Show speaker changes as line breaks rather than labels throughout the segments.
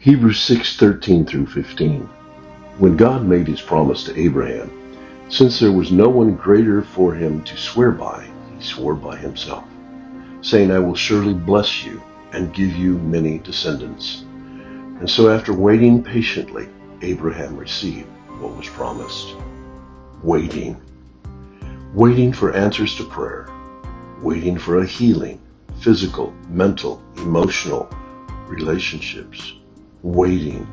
Hebrews 6:13 through 15. When God made his promise to Abraham, since there was no one greater for him to swear by, he swore by himself, saying, I will surely bless you and give you many descendants. And so after waiting patiently, Abraham received what was promised. Waiting. Waiting for answers to prayer. Waiting for a healing, physical, mental, emotional, relationships. Waiting.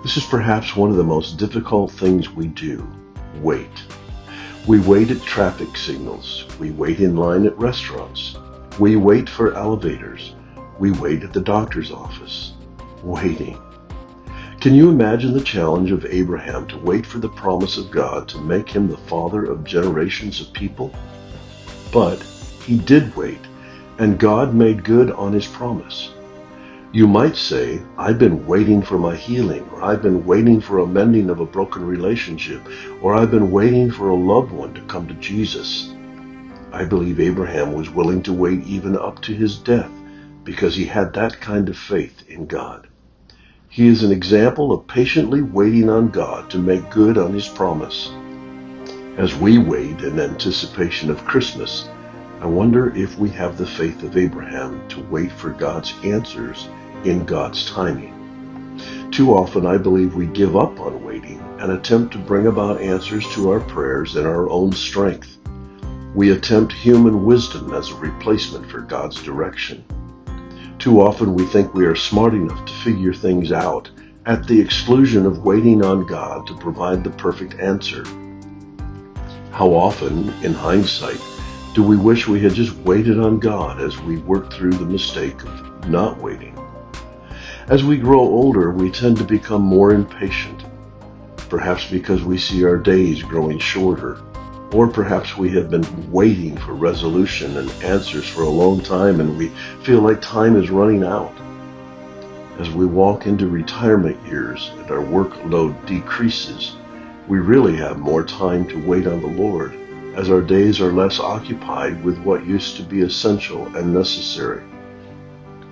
This is perhaps one of the most difficult things we do. Wait. We wait at traffic signals. We wait in line at restaurants. We wait for elevators. We wait at the doctor's office. Waiting. Can you imagine the challenge of Abraham to wait for the promise of God to make him the father of generations of people? But he did wait, and God made good on his promise. You might say, I've been waiting for my healing, or I've been waiting for a mending of a broken relationship, or I've been waiting for a loved one to come to Jesus. I believe Abraham was willing to wait even up to his death because he had that kind of faith in God. He is an example of patiently waiting on God to make good on his promise. As we wait in anticipation of Christmas, I wonder if we have the faith of Abraham to wait for God's answers in God's timing. Too often I believe we give up on waiting and attempt to bring about answers to our prayers in our own strength. We attempt human wisdom as a replacement for God's direction. Too often we think we are smart enough to figure things out at the exclusion of waiting on God to provide the perfect answer. How often, in hindsight, do we wish we had just waited on God as we work through the mistake of not waiting? As we grow older, we tend to become more impatient, perhaps because we see our days growing shorter, or perhaps we have been waiting for resolution and answers for a long time and we feel like time is running out. As we walk into retirement years and our workload decreases, we really have more time to wait on the Lord, as our days are less occupied with what used to be essential and necessary.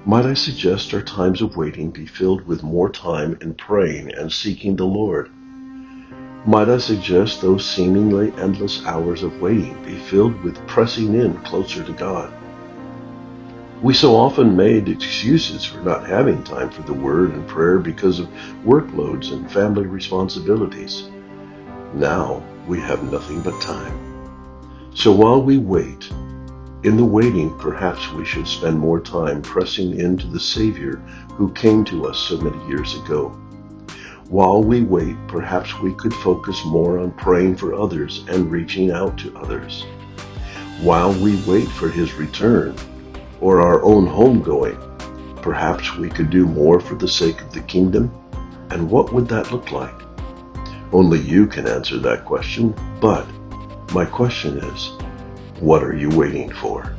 Might I suggest our times of waiting be filled with more time in praying and seeking the Lord? Might I suggest those seemingly endless hours of waiting be filled with pressing in closer to God? We so often made excuses for not having time for the Word and prayer because of workloads and family responsibilities. Now we have nothing but time. So while we wait, in the waiting, perhaps we should spend more time pressing into the Savior who came to us so many years ago. While we wait, perhaps we could focus more on praying for others and reaching out to others. While we wait for his return, or our own homegoing, perhaps we could do more for the sake of the kingdom. And what would that look like? Only you can answer that question, but my question is, what are you waiting for?